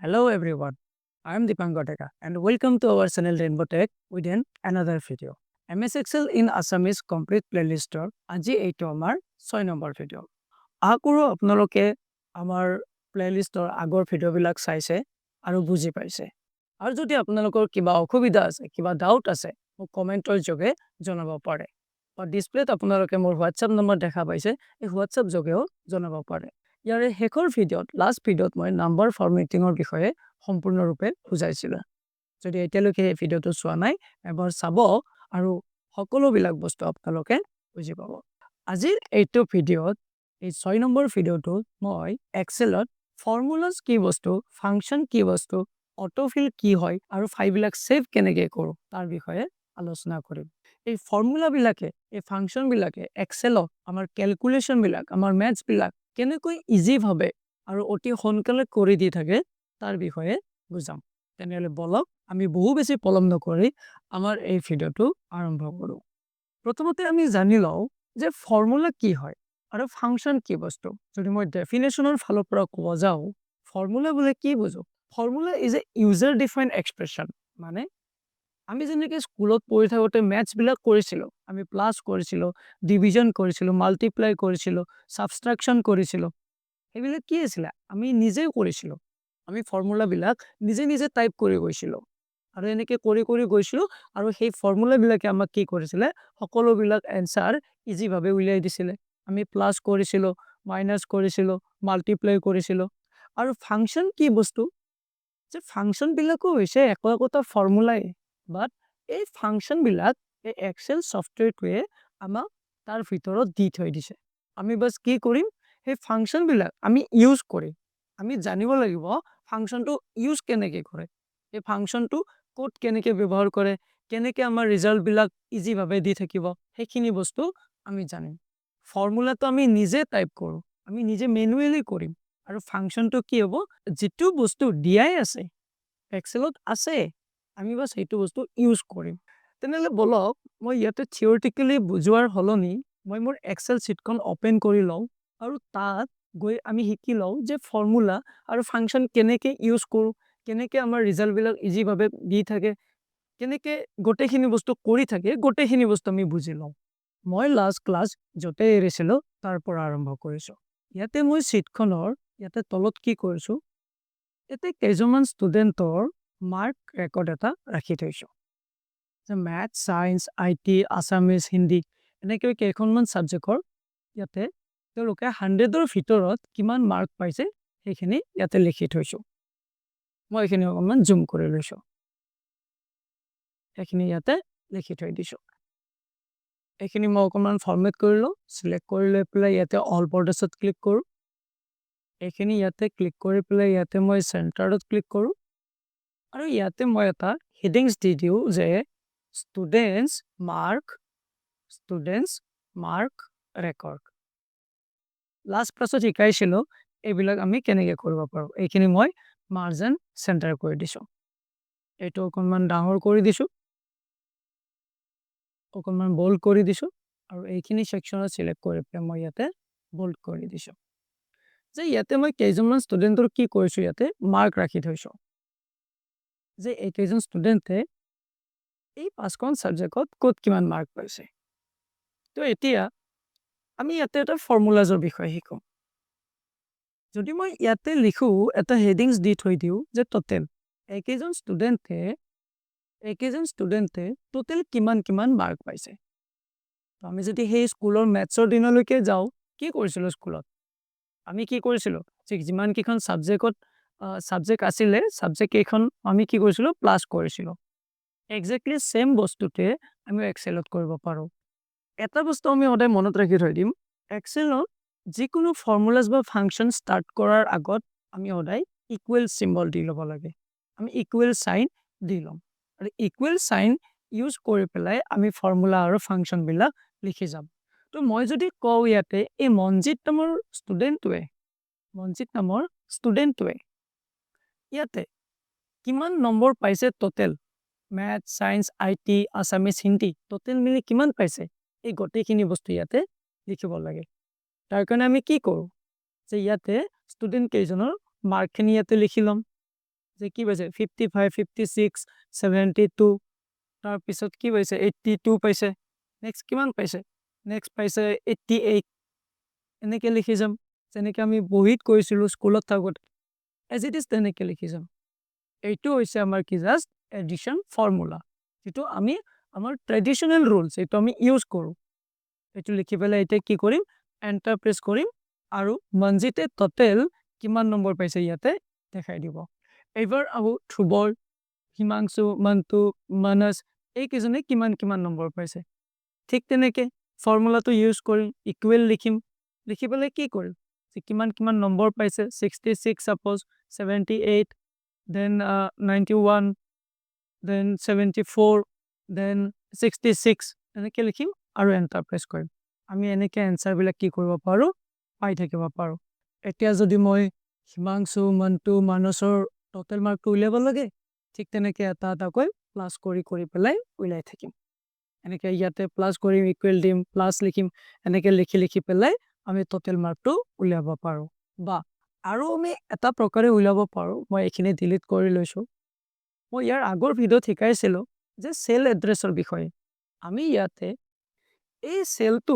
Hello everyone, I am Dipankar Teka and welcome to our channel Rainbow Tech with another video. MS Excel in Assamese complete playlist আজি এইটো আমাৰ 6 number video. আশা কৰোঁ আপোনালোকে আমাৰ প্লেলিষ্টৰ আগৰ ভিডিওবিলাক চাইছে আৰু বুজি পাইছে। আৰু যদি আপোনালোকৰ কিবা অসুবিধা আছে, কিবা ডাউট আছে, মোক কমেন্টৰ যোগে জনাব পাৰে। বা ডিসপ্লেত আপোনালোকে মোৰ WhatsApp নম্বৰ দেখা পাইছে, এই WhatsApp যোগেও জনাব পাৰে। ইয়াৰে শেষৰ ভিডিঅ'ত লাষ্ট ভিডিঅ'ত মই নাম্বাৰ ফৰ্মেটিঙৰ বিষয়ে সম্পূৰ্ণৰূপে বুজাইছিলোঁ। যদি এতিয়ালৈকে এই ভিডিঅ'টো চোৱা নাই এবাৰ চাব আৰু সকলোবিলাক বস্তু আপোনালোকে বুজি পাব। আজিৰ এইটো ভিডিঅ'ত এই 6 নম্বৰ ভিডিঅ'টোত মই এক্সেলত ফৰ্মুলাছ কি বস্তু, ফাংচন কি বস্তু, অটোফিল কি হয় আৰু ফাইলবিলাক সেভ কেনেকৈ কৰোঁ তাৰ বিষয়ে আলোচনা কৰিম। এই ফৰ্মুলাবিলাকে, এই ফাংচনবিলাকে এক্সেলত আমাৰ কেলকুলেশ্যনবিলাক, আমাৰ মেথছবিলাক কেনেকৈ ইজিভাৱে আৰু অতি সোনকালে কৰি দি থাকে তাৰ বিষয়ে বুজাম। তেনেহ'লে বলক আমি বহু বেছি পলম নকৰি আমাৰ এই ভিডিঅ'টো আৰম্ভ কৰোঁ। প্ৰথমতে আমি জানি লওঁ যে ফৰ্মুলা কি হয় আৰু ফাংচন কি বস্তু। যদি মই ডেফিনেশ্যনৰ ফালৰ পৰা ক'ব যাওঁ, ফৰ্মুলা বোলে কি বুজো? Formula is a user defined expression. মানে আমি যেনেকৈ স্কুলত পঢ়ি থাকোঁতে মেথছবিলাক কৰিছিলোঁ, আমি প্লাছ কৰিছিলোঁ, ডিভিজন কৰিছিলোঁ, মাল্টিপ্লাই কৰিছিলোঁ, ছাবষ্ট্ৰাকশ্যন কৰিছিলোঁ। সেইবিলাক কি আছিলে? আমি নিজেই কৰিছিলোঁ। আমি ফৰ্মুলাবিলাক নিজে নিজে টাইপ কৰি গৈছিলোঁ আৰু এনেকৈ কৰি গৈছিলোঁ আৰু সেই ফৰ্মুলাবিলাকে আমাক কি কৰিছিলে? সকলোবিলাক এনচাৰ ইজিভাৱে উলিয়াই দিছিলে। আমি প্লাছ কৰিছিলোঁ, মাইনাছ কৰিছিলোঁ, মাল্টিপ্লাই কৰিছিলোঁ। আৰু ফাংচন কি বস্তু? যে ফাংচনবিলাকো হৈছে একোটা ফৰ্মুলাই, বাট এই ফাংচনবিলাক এই এক্সেল ছফ্টৱেৰটোৱে আমাক তাৰ ভিতৰত দি থৈ দিছে। আমি বাছ কি কৰিম? সেই ফাংচনবিলাক আমি ইউজ কৰিম। আমি জানিব লাগিব ফাংচনটো ইউজ কেনেকৈ কৰে, এই ফাংচনটো ক'ত কেনেকৈ ব্যৱহাৰ কৰে, কেনেকৈ আমাৰ ৰিজাল্টবিলাক ইজিভাৱে দি থাকিব, সেইখিনি বস্তু আমি জানিম। ফৰ্মুলাটো আমি নিজে টাইপ কৰোঁ, আমি নিজে মেনুৱেলি কৰিম। আৰু ফাংচনটো কি হ'ব? যিটো বস্তু দিয়াই আছে, এক্সেলত আছে, আমি বাছ সেইটো বস্তু ইউজ কৰিম। তেনেহ'লে বলক মই ইয়াতে থিয়ৰিটিকেলি বুজোৱাৰ সলনি মই মোৰ এক্সেল শ্বীটখন অ'পেন কৰি লওঁ আৰু তাত গৈ আমি শিকি লওঁ যে ফৰ্মুলা আৰু ফাংচন কেনেকৈ ইউজ কৰোঁ, কেনেকৈ আমাৰ ৰিজাল্টবিলাক ইজিভাৱে দি থাকে, কেনেকৈ গোটেইখিনি বস্তু কৰি থাকে, গোটেইখিনি বস্তু আমি বুজি লওঁ। মই লাষ্ট ক্লাছ য'তে এৰিছিলোঁ তাৰ পৰা আৰম্ভ কৰিছোঁ। ইয়াতে মই শ্বীটখনৰ ইয়াতে তলত কি কৰিছোঁ? ইয়াতে কেইজনমান ষ্টুডেণ্টৰ মাৰ্ক ৰেকৰ্ড এটা ৰাখি থৈছোঁ। যে maths, science, IT, Assamese, Hindi এনেকৈ কেইখনমান ছাবজেক্টৰ ইয়াতে তেওঁলোকে 100ৰ ভিতৰত কিমান মাৰ্ক পাইছে সেইখিনি ইয়াতে লিখি থৈছোঁ। মই এইখিনি অকণমান জুম কৰি লৈছোঁ। এইখিনি ইয়াতে লিখি থৈ দিছোঁ। এইখিনি মই অকণমান ফৰ্মেট কৰি লওঁ, চিলেক্ট কৰি লৈ পেলাই ইয়াতে অল বৰ্ডাৰ্ছত ক্লিক কৰোঁ। এইখিনি ইয়াতে ক্লিক কৰি পেলাই ইয়াতে মই চেণ্টাৰত ক্লিক কৰোঁ আৰু ইয়াতে মই এটা হেডিংছ দি দিওঁ যে ষ্টুডেণ্টছ মাৰ্ক ৰেকৰ্ড। লাষ্ট ক্লাছত শিকাইছিলোঁ এইবিলাক আমি কেনেকৈ কৰিব পাৰোঁ। এইখিনি মই মাৰ্জিন চেণ্টাৰ কৰি দিছোঁ। এইটো অকণমান ডাঙৰ কৰি দিছোঁ, অকণমান বল্ড কৰি দিছোঁ আৰু এইখিনি ছেকশ্যনত চিলেক্ট কৰি পেলাই মই ইয়াতে বল্ড কৰি দিছোঁ। যে ইয়াতে মই কেইজনমান ষ্টুডেণ্টৰ কি কৰিছোঁ? ইয়াতে মাৰ্ক ৰাখি থৈছোঁ যে এইকেইজন ষ্টুডেণ্টে এই 5খন ছাবজেক্টত ক'ত কিমান মাৰ্ক পাইছে। তো এতিয়া আমি ইয়াতে এটা ফৰ্মুলাজৰ বিষয়ে শিকোঁ। যদি মই ইয়াতে লিখোঁ, এটা হেডিংছ দি থৈ দিওঁ যে টোটেল, এইকেইজন ষ্টুডেণ্টে টোটেল কিমান মাৰ্ক পাইছে। তো আমি যদি সেই স্কুলৰ মেথছৰ দিনলৈকে যাওঁ, কি কৰিছিলোঁ স্কুলত? আমি কি কৰিছিলোঁ? যে যিমানকেইখন ছাবজেক্ট আছিলে, ছাবজেক্ট কেইখন আমি কি কৰিছিলোঁ? প্লাছ কৰিছিলোঁ। একজেক্টলি ছেম বস্তুতে আমি এক্সেলত কৰিব পাৰোঁ। এটা বস্তু আমি সদায় মনত ৰাখি থৈ দিম, এক্সেলত যিকোনো ফৰ্মুলাছ বা ফাংচন ষ্টাৰ্ট কৰাৰ আগত আমি সদায় ইকুৱেল চিম্বল দি ল'ব লাগে। আমি ইকুৱেল চাইন দি ল'ম আৰু ইকুৱেল চাইন ইউজ কৰি পেলাই আমি ফৰ্মুলা আৰু ফাংচনবিলাক লিখি যাম। তো মই যদি কওঁ ইয়াতে এই মনজিত নামৰ ষ্টুডেণ্টটোৱে ইয়াতে কিমান নম্বৰ পাইছে total, maths, science, IT, Assamese, Hindi total মিলি কিমান পাইছে, এই গোটেইখিনি বস্তু ইয়াতে লিখিব লাগে। তাৰ কাৰণে আমি কি কৰোঁ? যে ইয়াতে ষ্টুডেণ্ট কেইজনৰ মাৰ্কখিনি ইয়াতে লিখি ল'ম। যে কি পাইছে 55 56 72 তাৰ পিছত কি পাইছে 82 পাইছে নেক্সট কিমান পাইছে নেক্সট পাইছে 88 এনেকে লিখি যাম যেনেকে আমি বহিত কৰিছিলো স্কুলত থাকোতে এজ ইট ইজ তেনেকে লিখি যাম এইটো হৈছে আমাৰ কি জাষ্ট এডিশন ফৰ্মুলা যেটো আমি আমাৰ ট্ৰেডিশনেল ৰুলস এইটো আমি ইউজ কৰো এইটো লিখি পেলাই এতিয়া কি কৰিম এন্টাৰ প্ৰেছ কৰিম আৰু মনজিতে টোটেল কিমান নম্বৰ পাইছে ইয়াতে দেখাই দিব এইবাৰ আহো ধ্ৰুবৰ হিমাংশু মন্তু মানস এই কিজনে কিমান কিমান নম্বৰ পাইছে ঠিক তেনেকে ফৰ্মুলাটো ইউজ কৰিম ইকুৱেল লিখিম লিখি পেলাই কি কৰিম যে কিমান কিমান নম্বৰ পাইছে 66 সাপোজ 78 then 91 then 74 then 66 এনেকে লিখিম আৰু এন্টাৰ প্ৰেছ কৰিম আমি এনেকে এনসাৰ বিলাক কি কৰিব পাৰো পাই থাকিব পাৰো এতিয়া যদি মই হিমাংশু মন্তু মানসৰ টোটেল মাৰ্ক উলিয়াব লাগে ঠিক তেনেকে এটা এটা কৈ প্লাস কৰি পেলাই উলাই থাকিম এনেকে ইয়াতে প্লাস কৰিম ইকুৱেল দিম প্লাস লিখিম এনেকে লিখি পেলাই আমি টোটেল মাৰ্কটো উলিয়াব পাৰো বা আৰু আমি এটা প্ৰকাৰে উলিয়াব পাৰো মই এখিনি ডিলিট কৰি লৈছো মই ইয়াৰ আগৰ ভিডিঅ শিকাইছিলো যে সেল এড্ৰেছৰ বিষয়ে আমি ইয়াতে এই সেলটো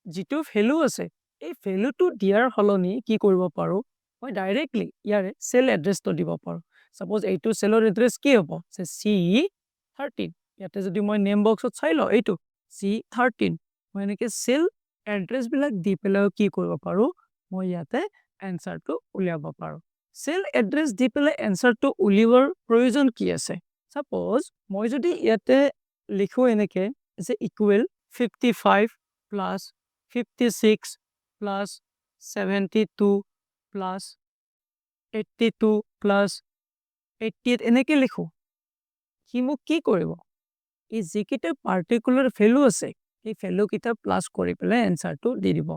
যেটো ভ্যালু আছে এই ভ্যালুটো দিয়াৰ হলনি কি কৰিব পাৰো মই ডাইৰেক্টলি ইয়াৰে সেল এড্ৰেছটো দিব পাৰো সাপোজ এইটো সেলৰ এড্ৰেছ কি হ'ব যে C13 ইয়াতে যদি মই নেম বক্সত চাই ল এইটো C13 মই এনেকে সেল এড্ৰেছ বিলাক দি পেলাই কি কৰিব পাৰো মই ইয়াতে এনসাৰটো উলিয়াব পাৰো সেল এড্ৰেছ দি পেলাই এনসাৰটো উলিয়াবৰ প্ৰয়োজন কি আছে সাপোজ মই যদি ইয়াতে লিখো এনেকে যে equal 55 plus 56 plus 72 plus 82 plus 88 এনেকে লিখো কি মোক কি কৰিব এই যিকিটা পাৰ্টিকুলাৰ ভ্যালু আছে এই ভ্যালু কিটা প্লাস কৰি পেলাই এনসাৰটো দি দিব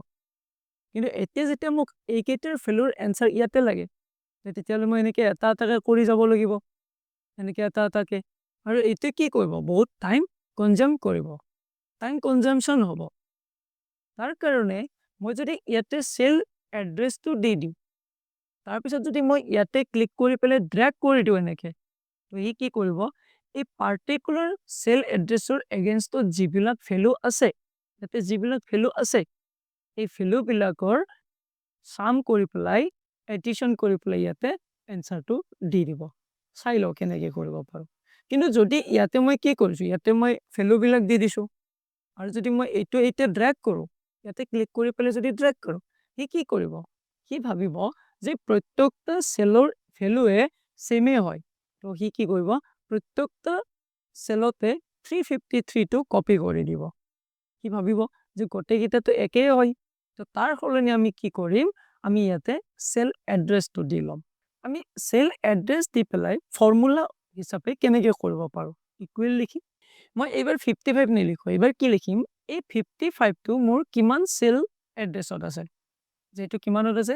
কিন্তু এতিয়া যেতিয়া মোক এইকেইটাৰ ভ্যালুৰ এনসাৰ ইয়াতে লাগে তেতিয়ালে মই এনেকে এটা এটাকে কৰি যাব লাগিব এনেকে এটা এটাকে আৰু এইটো কি কৰিব বহুত টাইম কনজিউম কৰিব টাইম কনজাম্পশন হ'ব তাৰ কাৰণে মই যদি ইয়াতে সেল এড্ৰেছটো দি দিম তাৰ পিছত যদি মই ইয়াতে ক্লিক কৰি পেলাই ড্ৰেগ কৰি দিও এনেকে তো ই কি কৰিব এই পাৰ্টিকুলাৰ সেল এড্ৰেছৰ এগেইনষ্টত যিবিলাক ভ্যালু আছে ইয়াতে যিবিলাক ভ্যালু আছে এই ভ্যালু বিলাকৰ সাম কৰি পেলাই এডিশন কৰি পেলাই ইয়াতে এনসাৰটো দি দিব চাই ল কেনেকে কৰিব পাৰো কিন্তু যদি ইয়াতে মই কি কৰিছো ইয়াতে মই ভ্যালু বিলাক দি দিছো আৰু যদি মই এইটো এইতে ড্ৰেগ কৰো ইয়াতে ক্লিক কৰি পেলাই যদি ড্ৰেগ কৰো ই কি কৰিব কি ভাবিব যে প্ৰত্যেকটা সেলৰ ভ্যালুৱে সেমে হয় তো হি কি কৰিব প্ৰত্যেকটা সেলতে 353 টো কপি কৰি দিব কি ভাবিব যে গোটেইকেইটা তো একেই হয় তো তাৰ হলনি আমি কি কৰিম আমি ইয়াতে সেল এড্ৰেছটো দি লম আমি সেল এড্ৰেছ দি পেলাই ফৰ্মুলা হিচাপে কেনেকে কৰিব পাৰো ইকুৱেল লিখি মই এবাৰ 55 নিলিখো এবাৰ কি লিখিম এই 55 টো মোৰ কিমান সেল এড্ৰেছত আছে যেটো কিমানত আছে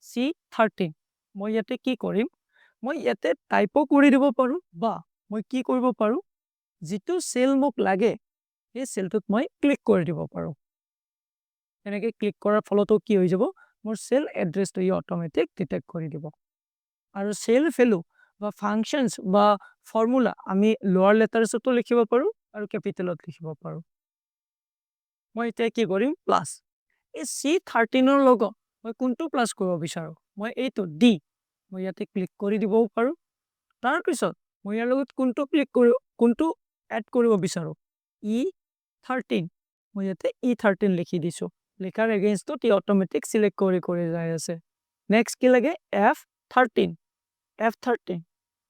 C13 মই ইয়াতে কি কৰিম মই ইয়াতে টাইপো কৰি দিব পাৰো বা মই কি কৰিব পাৰো যেটো সেল মোক লাগে এই সেলটোত মই ক্লিক কৰি দিব পাৰো এনেকে ক্লিক কৰাৰ ফলতো কি হৈ যাব মোৰ সেল এড্ৰেছটো ই অটোমেটিক ডিটেক্ট কৰি দিব আৰু সেল ভ্যালু বা ফাংশনস বা ফৰ্মুলা আমি লোৱাৰ লেটাৰছতো লিখিব পাৰো আৰু ক্যাপিটেলত লিখিব পাৰো মই এতিয়া কি কৰিম প্লাস এই C13 ৰ লগত মই কোনটো প্লাস কৰিব বিচাৰো মই এইটো D মই ইয়াতে ক্লিক কৰি দিবও পাৰো তাৰ পিছত মই ইয়াৰ লগত কোনটো ক্লিক কৰি কোনটো এড কৰিব বিচাৰো E13 মই ইয়াতে E13 লিখি দিছো লেখাৰ এগেইনষ্টত ই অটোমেটিক সিলেক্ট কৰি যায় আছে নেক্সট কি লাগে F13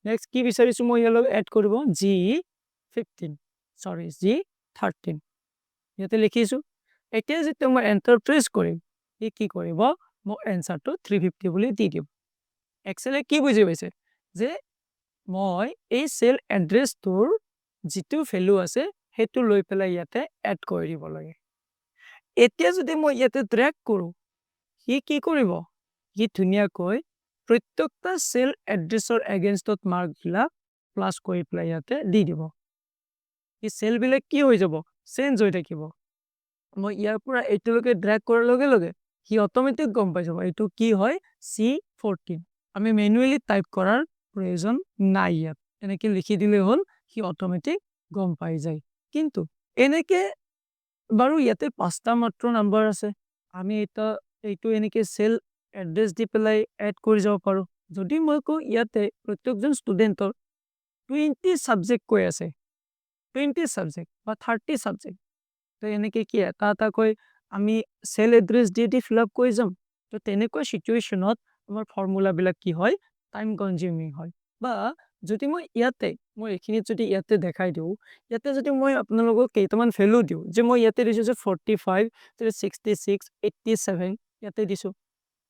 নেক্সট কি বিচাৰিছো মই ইয়াৰ লগত এড কৰিব G13 ইয়াতে লিখিছো এতিয়া যেতিয়া মই এন্টাৰ প্ৰেছ কৰিম ই কি কৰিব মোক এনসাৰটো 350 বুলি দি দিব এক্সেলে কি বুজি পাইছে যে মই এই সেল এড্ৰেছটোৰ যেটো ভ্যালু আছে হেতু লৈ পেলাই ইয়াতে এড কৰি দিব লাগে এতিয়া যদি মই ইয়াতে ড্ৰেগ কৰো ই কি কৰিব ই ধুনিয়াকৈ প্ৰত্যেকটা সেল এড্ৰেছৰ এগেইনষ্টত মাৰ্ক বিলাক প্লাস কৰি পেলাই ইয়াতে দি দিব এই সেল বিলাক কি হৈ যাব চেঞ্জ হৈ থাকিব মই ইয়াৰ পৰা এইটোলৈকে ড্ৰেগ কৰাৰ লগে লগে হি অটোমেটিক গম পাই যাব এইটো কি হয় C14 আমি ম্যানুয়ালি টাইপ কৰাৰ প্ৰয়োজন নাই ইয়াত এনেকে লিখি দিলে হ'ল সি অটোমেটিক গম পাই যায় কিন্তু এনেকে বাৰু ইয়াতে 5টা মাত্ৰ নাম্বাৰ আছে আমি এটা এইটো এনেকে সেল এড্ৰেছ দি পেলাই এড কৰি যাব পাৰো যদি মই কওঁ ইয়াতে প্ৰত্যেকজন ষ্টুডেণ্টৰ 20 সাবজেক্ট কৈ আছে 20 সাবজেক্ট বা 30 সাবজেক্ট তো এনেকে কি এটা এটা কৈ আমি সেল এড্ৰেছ দি ফিল আপ কৰি যাম তো তেনেকুৱা সিচুৱেশ্যনত আমাৰ ফৰ্মুলাবিলাক কি হয় টাইম কনজিউমিং হয় বা যদি মই ইয়াতে মই এইখিনিত যদি ইয়াতে দেখাই দিওঁ ইয়াতে যদি মই আপোনালোকক কেইটামান ভেলু দিওঁ যে মই ইয়াতে দিছোঁ যে 45 66 87 ইয়াতে দিছোঁ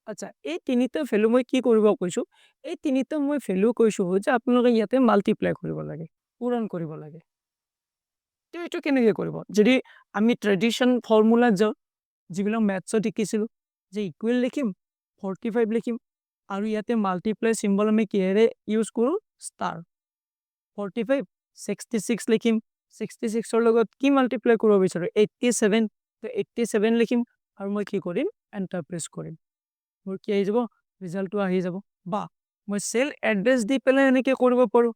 আচ্ছা এই তিনিটা ভেলু মই কি কৰিব কৈছোঁ এই তিনিটা মই ভেলু কৈছোঁ যে আপোনালোকে ইয়াতে মাল্টিপ্লাই কৰিব লাগে পূৰণ কৰিব লাগে তো এইটো কেনেকৈ কৰিব যদি আমি ট্ৰেডিশ্যন ফৰ্মুলাত যাওঁ যিবিলাক মেথছত শিকিছিলোঁ যে ইকুৱেল লিখিম 45 লিখিম আৰু ইয়াতে মাল্টিপ্লাই চিম্বল আমি কিহেৰে ইউজ কৰোঁ ষ্টাৰ 45 66 লিখিম 66ৰ লগত কি মাল্টিপ্লাই কৰিব বিচাৰোঁ 87 তো 87 লিখিম আৰু মই কি কৰিম এণ্টাৰ প্ৰেছ কৰিম মোৰ কি আহি যাব ৰিজাল্টটো আহি যাব বা মই সেল এড্ৰেছ দি পেলাই এনেকৈ কৰিব পাৰোঁ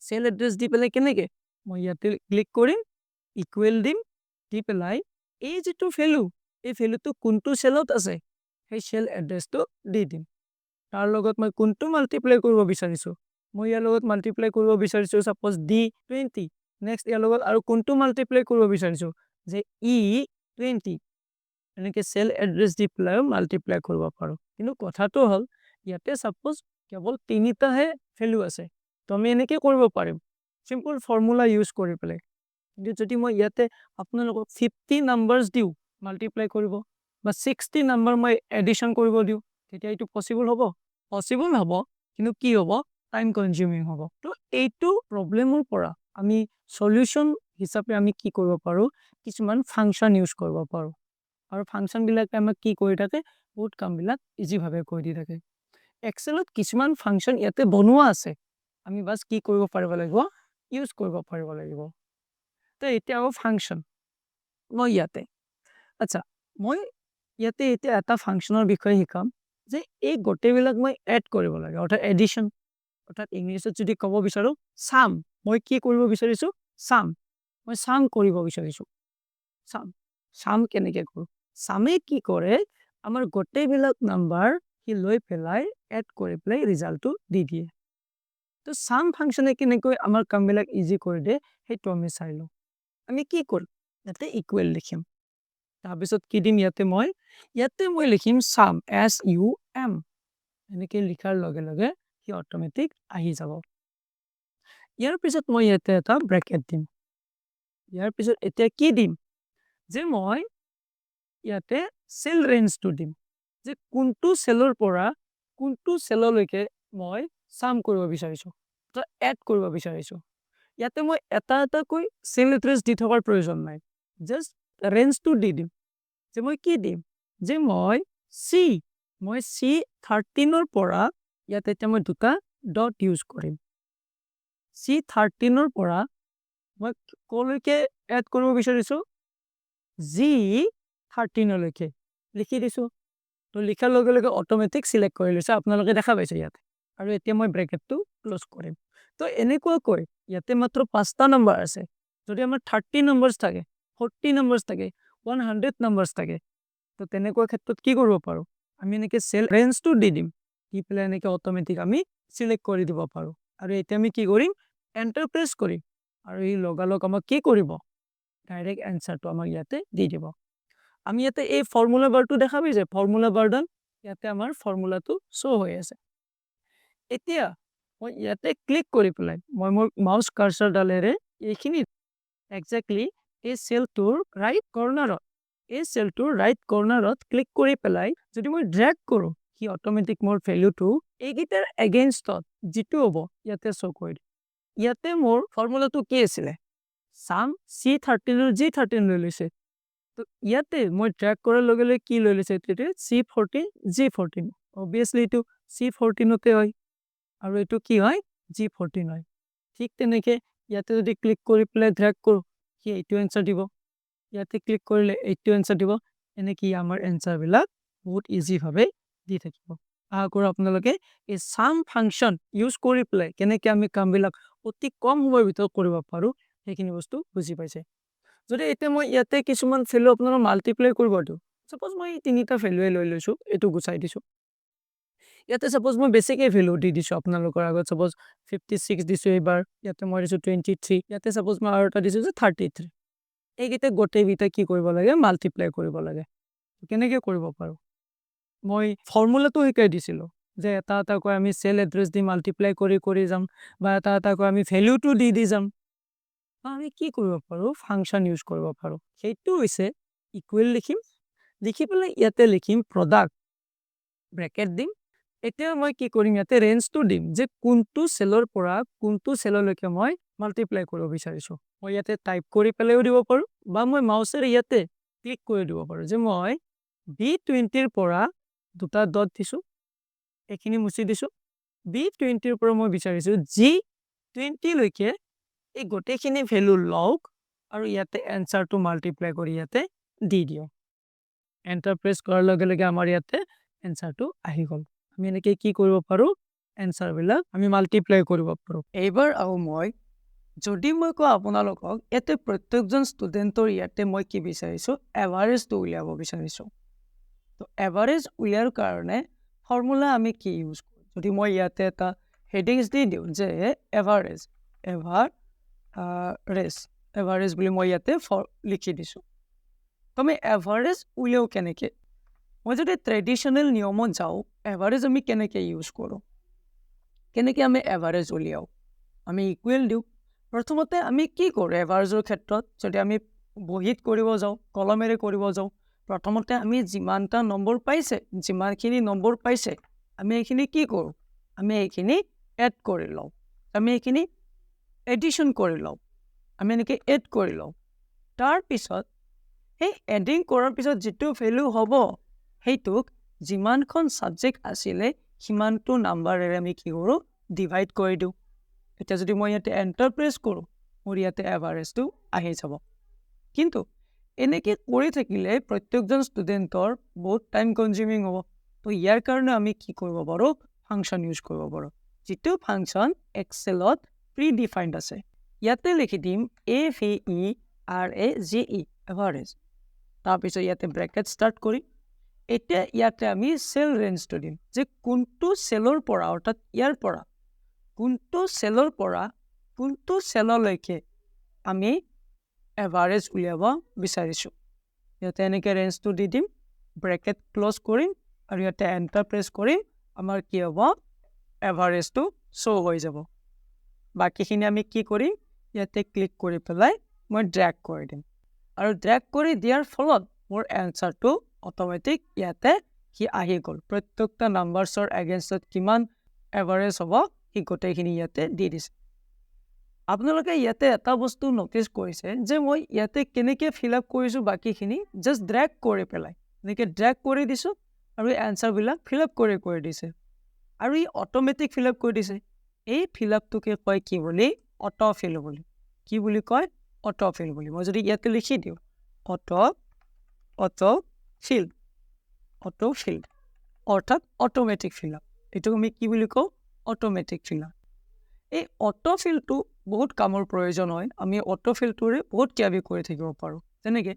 সেল এড্ৰেছ দি পেলাই কেনেকৈ মই ইয়াতে ক্লিক কৰিম ইকুৱেল দিম দি পেলাই এই যিটো ভেলু এই ভেলুটো কোনটো সেলত আছে সেই সেল এড্ৰেছটো দি দিম তাৰ লগত মই কোনটো মাল্টিপ্লাই কৰিব বিচাৰিছোঁ মই ইয়াৰ লগত মাল্টিপ্লাই কৰিব বিচাৰিছোঁ সাপোজ D20 নেক্সট ইয়াৰ লগত আৰু কোনটো মাল্টিপ্লাই কৰিব বিচাৰিছোঁ যে E20 এনেকৈ সেল এড্ৰেছ দি পেলাই মাল্টিপ্লাই কৰিব পাৰোঁ কিন্তু কথাটো হ'ল ইয়াতে সাপোজ কেৱল তিনিটাহে ভেলু আছে তো আমি এনেকৈ কৰিব পাৰিম সিম্পল ফৰ্মুলা ইউজ কৰি পেলাই কিন্তু যদি মই ইয়াতে আপোনালোকক 50 নাম্বাৰছ দিওঁ মাল্টিপ্লাই কৰিব বা 60 নাম্বাৰ মই এডিশ্যন কৰিব দিওঁ তেতিয়া এইটো পচিবল হ'ব কিন্তু কি হ'ব টাইম কনজিউমিং হ'ব তো এইটো প্ৰব্লেমৰ পৰা আমি সলিউশ্যন হিচাপে আমি কি কৰিব পাৰোঁ কিছুমান ফাংচন ইউজ কৰিব পাৰোঁ আৰু ফাংচনবিলাকে আমাক কি কৰি থাকে বহুত কামবিলাক ইজিভাৱে কৰি দি থাকে এক্সেলত কিছুমান ফাংচন ইয়াতে বনোৱা আছে আমি বাছ কি কৰিব পাৰিব লাগিব ইউজ কৰিব পাৰিব লাগিব তো এতিয়া আকৌ ফাংচন মই ইয়াতে আচ্ছা মই ইয়াতে এতিয়া এটা ফাংচনৰ বিষয়ে শিকাম যে এই গোটেইবিলাক মই এড কৰিব লাগে অৰ্থাৎ এডিশ্যন অৰ্থাৎ ইংলিছত যদি ক'ব বিচাৰোঁ সাম মই কি কৰিব বিচাৰিছোঁ সাম মই সাম কৰিব বিচাৰিছোঁ সাম কেনেকৈ কৰোঁ সামে কি কৰে আমাৰ গোটেইবিলাক নাম্বাৰ সি লৈ পেলাই এড কৰি পেলাই ৰিজাল্টটো দি দিয়ে তো সাম ফাংচনে কেনেকৈ আমাৰ কামবিলাক ইজি কৰি দিয়ে সেইটো আমি চাই লওঁ আমি কি কৰিম ইয়াতে ইকুৱেল লিখিম তাৰপিছত কি দিম ইয়াতে মই লিখিম সাম SUM এনেকৈ লিখাৰ লগে লগে সি অটোমেটিক আহি যাব ইয়াৰ পিছত মই ইয়াতে এটা ব্ৰেকেট দিম ইয়াৰ পিছত এতিয়া কি দিম যে মই ইয়াতে সেল ৰেঞ্জটো দিম যে কোনটো সেলৰ পৰা কোনটো সেললৈকে মই সাম কৰিব বিচাৰিছোঁ তো এড কৰিব বিচাৰিছোঁ ইয়াতে মই এটা এটাকৈ সেল এড্ৰেছ দি থকাৰ প্ৰয়োজন নাই জাষ্ট ৰেঞ্জটো দি দিম যে মই কি দিম যে মই C13ৰ পৰা ইয়াতে এতিয়া মই দুটা ডট ইউজ কৰিম C13ৰ পৰা মই ক'লৈকে এড কৰিব বিচাৰিছোঁ G13লৈকে লিখি দিছোঁ তো লিখাৰ লগে লগে অটোমেটিক চিলেক্ট কৰি লৈছে আপোনালোকে দেখা পাইছে ইয়াতে আৰু এতিয়া মই ব্ৰেকেটটো ক্লোজ কৰিম তো এনেকুৱাকৈ ইয়াতে মাত্ৰ 5টা নাম্বাৰ আছে যদি আমাৰ 30 নাম্বাৰছ থাকে 40 নাম্বাৰছ থাকে 100 নাম্বাৰছ থাকে তো তেনেকুৱা ক্ষেত্ৰত কি কৰিব পাৰোঁ আমি এনেকৈ সেল ৰেঞ্জটো দি দিম দি পেলাই এনেকৈ অটোমেটিক আমি চিলেক্ট কৰি দিব পাৰোঁ আৰু এতিয়া আমি কি কৰিম এণ্টাৰ প্ৰেছ কৰিম আৰু এই লগালগ আমাক কি কৰিব ডাইৰেক্ট এনচাৰটো আমাক ইয়াতে দি দিব আমি ইয়াতে এই ফৰ্মুলা বাৰটো দেখা পাইছে ফৰ্মুলা বাৰডাল ইয়াতে আমাৰ ফৰ্মুলাটো শ্ব' হৈ আছে এতিয়া মই ইয়াতে ক্লিক কৰি পেলাই মই মোৰ মাউছ কাৰ্চৰডালেৰে এইখিনিত একজেক্টলি এই সেলটোৰ ৰাইট কৰ্নাৰত ক্লিক কৰি পেলাই যদি মই ড্ৰেগ কৰোঁ সি অটোমেটিক মোৰ ভেলুটো এইকেইটাৰ এগেইনষ্টত যিটো হ'ব ইয়াতে শ্ব' কৰি দিয়ে ইয়াতে মোৰ ফৰ্মুলাটো কি আছিলে সাম C13ৰ G13 লৈ লৈছে তো ইয়াতে মই ড্ৰেগ কৰাৰ লগে লগে কি লৈ লৈছে তেতিয়া C14 G14 অবভিয়াছলি এইটো C14তে হয় আৰু এইটো কি হয় G14 হয় ঠিক তেনেকৈ ইয়াতে যদি ক্লিক কৰি পেলাই ড্ৰেগ কৰোঁ সি এইটো এনচাৰ দিব ইয়াতে ক্লিক কৰিলে এইটো এনচাৰ দিব এনেকৈ আমাৰ এনচাৰবিলাক বহুত ইজিভাৱে দি থাকিব কৰি আপোনালোকে এই সাম ফাংচন ইউজ কৰি পেলাই কেনেকৈ আমি কামবিলাক অতি কম সময়ৰ ভিতৰত কৰিব পাৰোঁ সেইখিনি বস্তু বুজি পাইছে যদি এতিয়া মই ইয়াতে কিছুমান ভেলু আপোনালোকক মাল্টিপ্লাই কৰিব দিওঁ সাপোজ মই তিনিটা ভেলুৱে লৈ লৈছোঁ এইটো গুচাই দিছোঁ ইয়াতে সাপোজ মই বেছিকৈ ভেলু দি দিছোঁ আপোনালোকৰ আগত সাপোজ 56 দিছোঁ এইবাৰ ইয়াতে মই দিছোঁ 23 ইয়াতে সাপোজ মই আৰু এটা দিছোঁ যে 33 এইকেইটা গোটেইকেইটা কি কৰিব লাগে মাল্টিপ্লাই কৰিব লাগে কেনেকৈ কৰিব পাৰোঁ মই ফৰ্মুলাটো শিকাই দিছিলোঁ যে এটা এটাকৈ আমি চেল এড্ৰেছ দি মাল্টিপ্লাই কৰি যাম বা এটা এটাকৈ আমি ভেলুটো দি যাম আমি কি কৰিব পাৰোঁ ফাংচন ইউজ কৰিব পাৰোঁ সেইটো হৈছে ইকুৱেল লিখিম লিখি পেলাই ইয়াতে লিখিম প্ৰডাক্ট ব্ৰেকেট দিম এতিয়া মই কি কৰিম ইয়াতে ৰেঞ্জটো দিম যে কোনটো চেলৰ পৰা কোনটো চেললৈকে মই মাল্টিপ্লাই কৰিব বিচাৰিছোঁ মই ইয়াতে টাইপ কৰি পেলাইও দিব পাৰোঁ বা মই মাউচেৰে ইয়াতে ক্লিক কৰি দিব পাৰোঁ যে মই B20 পৰা দুটা ডট দিছোঁ এইখিনি মুচি দিছোঁ B20 পৰা মই বিচাৰিছোঁ G20 লৈকে এই গোটেইখিনি ভেলু লওক আৰু ইয়াতে এনসাৰটো মাল্টিপ্লাই কৰি ইয়াতে দি দিওঁ এণ্টাৰ প্ৰেছ কৰাৰ লগে লগে আমাৰ ইয়াতে এনসাৰটো আহি গ'ল আমি এনেকৈ কি কৰিব পাৰোঁ এনসাৰবিলাক আমি মাল্টিপ্লাই কৰিব পাৰোঁ এইবাৰ আৰু মই যদি মই কওঁ আপোনালোকক ইয়াতে প্ৰত্যেকজন ষ্টুডেণ্টৰ ইয়াতে মই কি বিচাৰিছোঁ এভাৰেজটো উলিয়াব বিচাৰিছোঁ তো এভাৰেজ উলিয়াৰ কাৰণে ফৰ্মুলা আমি কি ইউজ কৰোঁ যদি মই ইয়াতে এটা হেডিংছ দি দিওঁ যে এভাৰেজ বুলি মই ইয়াতে লিখি দিছোঁ তো আমি এভাৰেজ উলিয়াওঁ কেনেকৈ মই যদি ট্ৰেডিশ্যনেল নিয়মত যাওঁ এভাৰেজ আমি কেনেকৈ ইউজ কৰোঁ কেনেকৈ আমি এভাৰেজ উলিয়াওঁ আমি ইকুৱেল দিওঁ প্ৰথমতে আমি কি কৰোঁ এভাৰেজৰ ক্ষেত্ৰত যদি আমি বহীত কৰিব যাওঁ কলমেৰে কৰিব যাওঁ প্ৰথমতে আমি যিমানটা নম্বৰ পাইছে যিমানখিনি নম্বৰ পাইছে আমি এইখিনি কি কৰোঁ আমি এইখিনি এড কৰি লওঁ আমি এইখিনি এডিশ্যন কৰি লওঁ আমি এনেকৈ এড কৰি লওঁ তাৰপিছত সেই এডিং কৰাৰ পিছত যিটো ভেলু হ'ব সেইটোক যিমানখন ছাবজেক্ট আছিলে সিমানটো নাম্বাৰেৰে আমি কি কৰোঁ ডিভাইড কৰি দিওঁ এতিয়া যদি মই ইয়াতে এণ্টাৰ প্ৰেছ কৰোঁ মোৰ ইয়াতে এভাৰেজটো আহি যাব কিন্তু এনেকৈ কৰি থাকিলে প্ৰত্যেকজন ষ্টুডেণ্টৰ বহুত টাইম কনজিউমিং হ'ব তো ইয়াৰ কাৰণে আমি কি কৰিব পাৰোঁ ফাংচন ইউজ কৰিব পাৰোঁ যিটো ফাংচন এক্সেলত প্ৰি ডিফাইণ্ড আছে ইয়াতে লিখি দিম AVERAGE এভাৰেজ তাৰপিছত ইয়াতে ব্ৰেকেট ষ্টাৰ্ট কৰিম এতিয়া ইয়াতে আমি চেল ৰেঞ্জটো দিম যে কোনটো চেলৰ পৰা অৰ্থাৎ ইয়াৰ পৰা কোনটো চেলৰ পৰা কোনটো চেললৈকে আমি এভাৰেজ উলিয়াব বিচাৰিছোঁ ইয়াতে এনেকৈ ৰেঞ্জটো দি দিম ব্ৰেকেট ক্ল'জ কৰিম আৰু ইয়াতে এণ্টাৰ প্ৰেছ কৰিম আমাৰ কি হ'ব এভাৰেজটো শ্ব' হৈ যাব বাকীখিনি আমি কি কৰিম ইয়াতে ক্লিক কৰি পেলাই মই ড্ৰেগ কৰি দিম আৰু ড্ৰেগ কৰি দিয়াৰ ফলত মোৰ এনসাৰটো অট'মেটিক ইয়াতে সি আহি গ'ল প্ৰত্যেকটা নাম্বাৰছৰ এগেইনষ্টত কিমান এভাৰেজ হ'ব সি গোটেইখিনি ইয়াতে দি দিছে আপোনালোকে ইয়াতে এটা বস্তু ন'টিছ কৰিছে যে মই ইয়াতে কেনেকৈ ফিল আপ কৰিছোঁ বাকীখিনি জাষ্ট ড্ৰেগ কৰি পেলাই এনেকৈ ড্ৰেগ কৰি দিছোঁ আৰু এনসাৰবিলাক ফিল আপ কৰি দিছে আৰু ই অট'মেটিক ফিল আপ কৰি দিছে এই ফিল আপটোকে কয় কি বুলি অট' ফিল বুলি কি বুলি কয় অট' ফিল বুলি মই যদি ইয়াতে লিখি দিওঁ অট' ফিল্ড অৰ্থাৎ অট'মেটিক ফিল আপ এইটো আমি কি বুলি কওঁ অট'মেটিক ফিল আপ এই অট' ফিলটো বহুত কামৰ প্ৰয়োজন হয় আমি অট' ফিলটোৰে বহুত কিবা কৰি থাকিব পাৰোঁ যেনেকৈ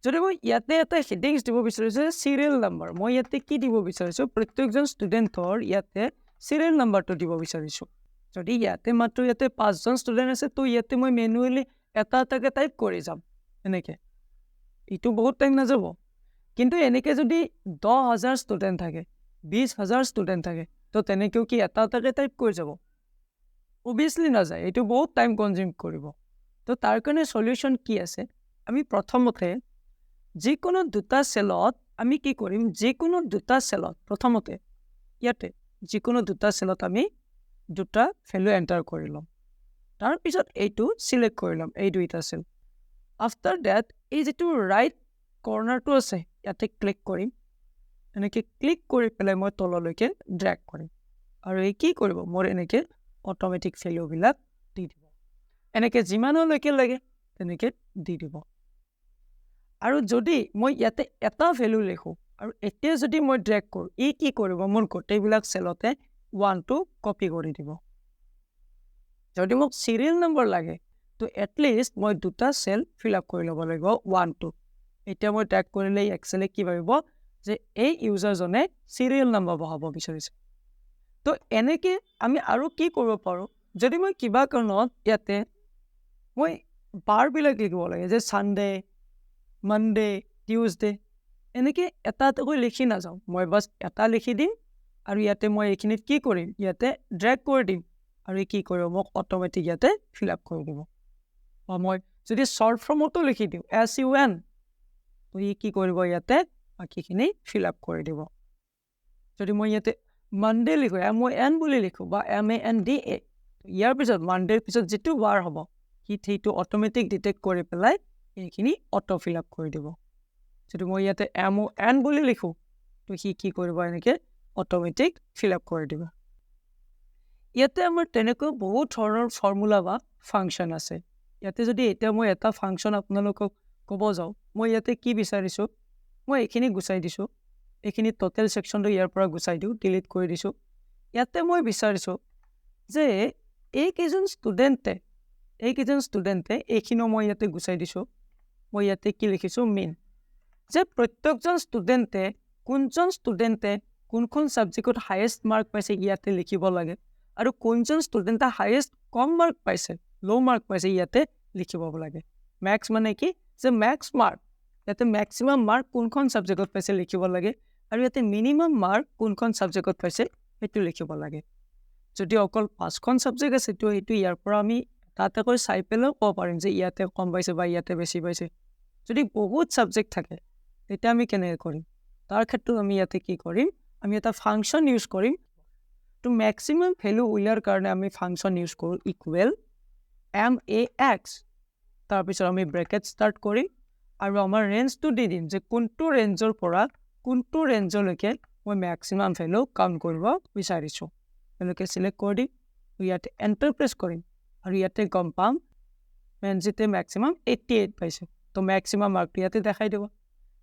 যদি মই ইয়াতে এটা হেডিংছ দিব বিচাৰিছোঁ চিৰিয়েল নাম্বাৰ মই ইয়াতে কি দিব বিচাৰিছোঁ প্ৰত্যেকজন ষ্টুডেণ্টৰ ইয়াতে চিৰিয়েল নাম্বাৰটো দিব বিচাৰিছোঁ যদি ইয়াতে মাত্ৰ ইয়াতে 5জন ষ্টুডেণ্ট আছে তো ইয়াতে মই মেনুৱেলি এটা এটাকৈ টাইপ কৰি যাম এনেকৈ এইটো বহুত টাইম নাযাব কিন্তু এনেকৈ যদি 10,000 ষ্টুডেণ্ট থাকে 20,000 ষ্টুডেণ্ট থাকে তো তেনেকৈও কি এটা এটাকৈ টাইপ কৰি যাব অভিয়াছলি নাযায় এইটো বহুত টাইম কনজিউম কৰিব তো তাৰ কাৰণে সলিউশ্যন কি আছে আমি প্ৰথমতে যিকোনো দুটা চেলত আমি কি কৰিম যিকোনো দুটা চেলত প্ৰথমতে ইয়াতে যিকোনো দুটা চেলত আমি দুটা ভেলু এণ্টাৰ কৰি ল'ম তাৰপিছত এইটো চিলেক্ট কৰি ল'ম এই দুইটা চেল আফটাৰ ডেট এই যিটো ৰাইট কৰ্নাৰটো আছে ইয়াতে ক্লিক কৰিম এনেকৈ ক্লিক কৰি পেলাই মই তললৈকে ড্ৰেগ কৰিম আৰু এই কি কৰিব মোৰ এনেকৈ অট'মেটিক ভেলুবিলাক দি দিব এনেকৈ যিমানলৈকে লাগে তেনেকৈ দি দিব আৰু যদি মই ইয়াতে এটা ভেলু লিখোঁ আৰু এতিয়া যদি মই ড্ৰেগ কৰোঁ ই কি কৰিব মোৰ গোটেইবিলাক চেলতে 1 টো কপি কৰি দিব যদি মোক সিৰিয়েল নম্বৰ লাগে তো এটলিষ্ট মই দুটা সেল ফিল আপ কৰি ল'ব লাগিব 1 2 এতিয়া মই ট্যাগ কৰিলে এক্সেলে কি ভাবিব যে এই ইউজাৰজনে সিৰিয়েল নম্বৰ বহাব বিচাৰিছে তো এনেকে আমি আৰু কি কৰিব পাৰো যদি মই কিবা কাৰণত ইয়াতে মই বাৰবিলাক লিখিব লাগে যে সানডে মনডে টিউজডে এনেকে এটা এটাকৈ লিখি নাযাওঁ মই বাছ এটা লিখি দিম আৰু ইয়াতে মই এইখিনিত কি কৰিম ইয়াতে ড্ৰেগ কৰি দিম আৰু কি কৰিব মোক অটোমেটিক ইয়াতে ফিল আপ কৰি দিব বা মই যদি শৰ্ট ফৰ্মতো লিখি দিওঁ SUN তো ই কি কৰিব ইয়াতে বাকিখিনি ফিল আপ কৰি দিব যদি মই ইয়াতে মনডে লিখো MON বুলি লিখো বা MANDA ইয়াৰ পিছত মনডেৰ পিছত যেটো বাৰ হ'ব সেইটো অটোমেটিক ডিটেক্ট কৰি পেলাই এইখিনি অটো ফিল আপ কৰি দিব যদি মই ইয়াতে MON বুলি লিখো তো কি কৰিব এনেকে অটোমেটিক ফিল আপ কৰি দিব ইয়াতে আমাৰ তেনেকৈ বহুত ধৰণৰ ফৰ্মুলা বা ফাংচন আছে ইয়াতে যদি এতিয়া মই এটা ফাংচন আপোনালোকক ক'ব যাওঁ মই ইয়াতে কি বিচাৰিছো মই এইখিনি গুচাই দিছো এইখিনি টোটাল সেকশনটো ইয়াৰ পৰা গুচাই দিও ডিলিট কৰি দিছো ইয়াতে মই বিচাৰিছো যে এইকেইজন ষ্টুডেণ্টে এইখিনি মই ইয়াতে গুচাই দিছো মই ইয়াতে কি লিখিছো মেইন যে প্ৰত্যেকজন ষ্টুডেণ্টে কোনজন ষ্টুডেণ্টে কোনখন সাবজেক্টত হাইয়েষ্ট মাৰ্ক পাইছে ইয়াতে লিখিব লাগে আৰু কোনজন ষ্টুডেণ্টে হাইয়েষ্ট কম মাৰ্ক পাইছে লো মাৰ্ক পাইছে ইয়াতে লিখিব লাগে ম্যাক্স মানে কি যে ম্যাক্স মাৰ্ক ইয়াতে ম্যাক্সিমাম মাৰ্ক কোনখন সাবজেক্টত পাইছে লিখিব লাগে আৰু ইয়াতে মিনিমাম মাৰ্ক কোনখন সাবজেক্টত পাইছে সেইটো লিখিব লাগে যদি অকল পাঁচখন সাবজেক্ট আছে তো এইটো ইয়াৰ পৰা আমি তাতে কৈ চাই পেলাই ক'ব পাৰিম যে ইয়াতে কম পাইছে বা ইয়াতে বেছি পাইছে যদি বহুত সাবজেক্ট থাকে তেতিয়া আমি কেনেকৈ কৰিম তাৰ ক্ষেত্ৰত আমি ইয়াতে কি কৰিম আমি এটা ফাংচন ইউজ কৰিম তো ম্যাক্সিমাম ভ্যালু উলিয়াৰ কাৰণে আমি ফাংচন ইউজ কৰো ইকুৱেল MAX তাৰ পিছত আমি ব্ৰেকেট স্টাৰ্ট কৰিম আৰু আমাৰ ৰেঞ্জটো দি দিম যে কোনটো ৰেঞ্জৰ পৰা কোনটো ৰেঞ্জলৈকে মই ম্যাক্সিমাম ভ্যালু কাউন্ট কৰিব বিচাৰিছো এনেকৈ সিলেক্ট কৰি দিম ইয়াতে এন্টাৰ প্ৰেছ কৰিম আৰু ইয়াতে গম পাম মেনজিতে ম্যাক্সিমাম 88 পাইছে তো ম্যাক্সিমাম মাৰ্কটো ইয়াতে দেখাই দিব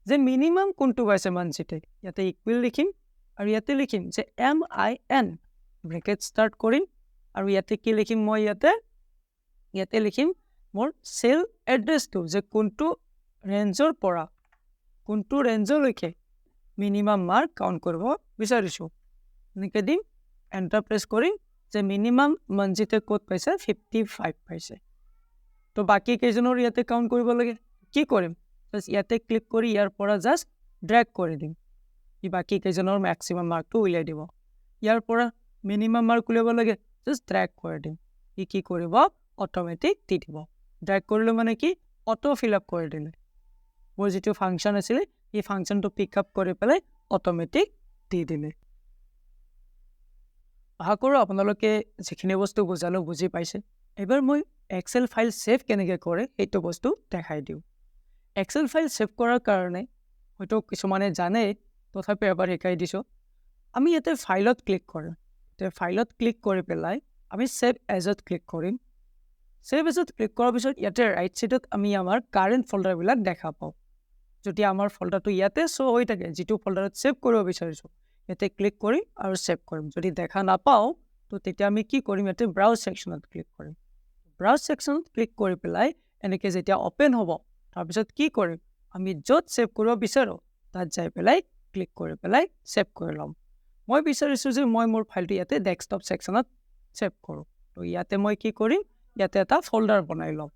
যে মিনিমাম কোনটো পাইছে মানজিতে ইয়াতে ইকুৱেল লিখিম আৰু ইয়াতে লিখিম যে MIN ব্ৰেকেট স্টাৰ্ট কৰিম আৰু ইয়াতে কি লিখিম মই ইয়াতে লিখিম মোৰ সেল এড্ৰেছটো যে কোনটো ৰেঞ্জৰ পৰা কোনটো ৰেঞ্জলৈকে মিনিমাম মাৰ্ক কাউন্ট কৰিব বিচাৰিছো এনেকৈ দিম এন্টাৰ প্ৰেছ কৰিম যে মিনিমাম মনজিতে ক'ত পাইছে 55 পাইছে তো বাকি কেইজনৰ ইয়াতে কাউন্ট কৰিব লাগে কি কৰিম জাস্ট ইয়াতে ক্লিক কৰি ইয়াৰ পৰা জাস্ট ড্ৰেগ কৰি দিম ই বাকি কেইজনৰ ম্যাক্সিমাম মাৰ্কটো উলিয়াই দিব ইয়াৰ পৰা মিনিমাম মাৰ্ক উলিয়াব লাগে জাস্ট ড্ৰেগ কৰি দিম ই কি কৰিব অটোমেটিক দি দিব ড্ৰেগ কৰিলে মানে কি অটো ফিল আপ কৰি দিলে মোৰ যেটো ফাংচন আছিল এই ফাংচনটো পিক আপ কৰি পেলাই অটোমেটিক দি দিলে আশা কৰো আপোনালোকে যিখিনি বস্তু বুজালো বুজি পাইছে এবাৰ মই এক্সেল ফাইল সেভ কেনেকৈ কৰে এইটো বস্তু দেখাই দিও এক্সেল ফাইল সেভ কৰাৰ কাৰণে হয়তো কিছুমানে জানে তথাপি এবাৰ শিকাই দিছো আমি ইয়াতে ফাইলত ক্লিক কৰিম তে ফাইলত ক্লিক কৰি পেলাই আমি সেভ এজত ক্লিক কৰিম সেভ এজত ক্লিক কৰাৰ পিছত ইয়াতে ৰাইট সাইডত আমি আমাৰ কাৰেন্ট ফোল্ডাৰ বিলাক দেখা পাও যদি আমাৰ ফোল্ডাৰটো ইয়াতে শো হৈ থাকে যেটো ফোল্ডাৰত সেভ কৰিব বিচাৰিছো ইয়াতে ক্লিক কৰিম আৰু সেভ কৰিম যদি দেখা নাপাও তো তেতিয়া আমি কি কৰিম ইয়াতে ব্ৰাউজ সেকশনত ক্লিক কৰিম ব্ৰাউজ সেকশনত ক্লিক কৰি পেলাই এনেকৈ যেতিয়া ওপেন হ'ব তাৰ পিছত কি কৰিম আমি য'ত সেভ কৰিব বিচাৰো তাত যাই পেলাই ক্লিক কৰি পেলাই সেভ কৰি লম মই বিচাৰিছো যে মই মোৰ ফাইলটো ইয়াতে ডেস্কটপ সেকশনত সেভ কৰো তো ইয়াতে মই কি কৰিম ইয়াতে এটা ফোল্ডাৰ বনাই লম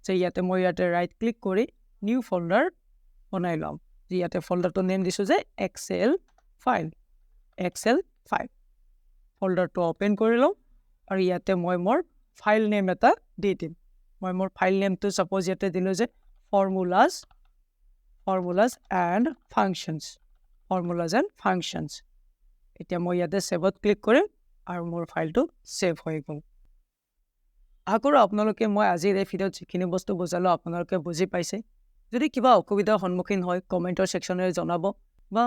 যে ইয়াতে মই ইয়াতে ৰাইট ক্লিক কৰি নিউ ফোল্ডাৰ বনাই লম যে ইয়াতে ফোল্ডাৰটো নেম দিছো যে এক্সেল ফাইল ফোল্ডাৰটো ওপেন কৰি লম আৰু ইয়াতে মই মোৰ ফাইল নেম এটা দি দিম মই মোৰ ফাইল নেমটো সাপোজ ইয়াতে দিলো যে formulas and functions এতিয়া মই ইয়াতে সেভত ক্লিক কৰিম আৰু মোৰ ফাইলটো সেভ হৈ গ'ল আকৰো আপোনালোকে মই আজিৰ এই ভিডিঅ'ত যিখিনি বস্তু বুজালো আপোনালোকে বুজি পাইছে যদি কিবা অসুবিধাৰ সন্মুখীন হয় কমেন্টৰ সেকশনেৰে জনাব বা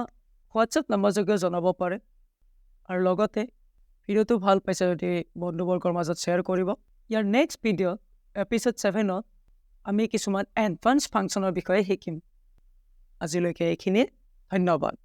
হোৱাটছএপ নম্বৰ যোগে জনাব পাৰে আৰু লগতে ভিডিঅ'টো ভাল পাইছে যদি বন্ধুবৰ্গৰ মাজত শ্বেয়াৰ কৰিব ইয়াৰ নেক্সট ভিডিঅ' এপিসোড 7ত আমি কিছুমান এডভান্স ফাংচনৰ বিষয়ে শিকিম আজিলৈকে এইখিনি ধন্যবাদ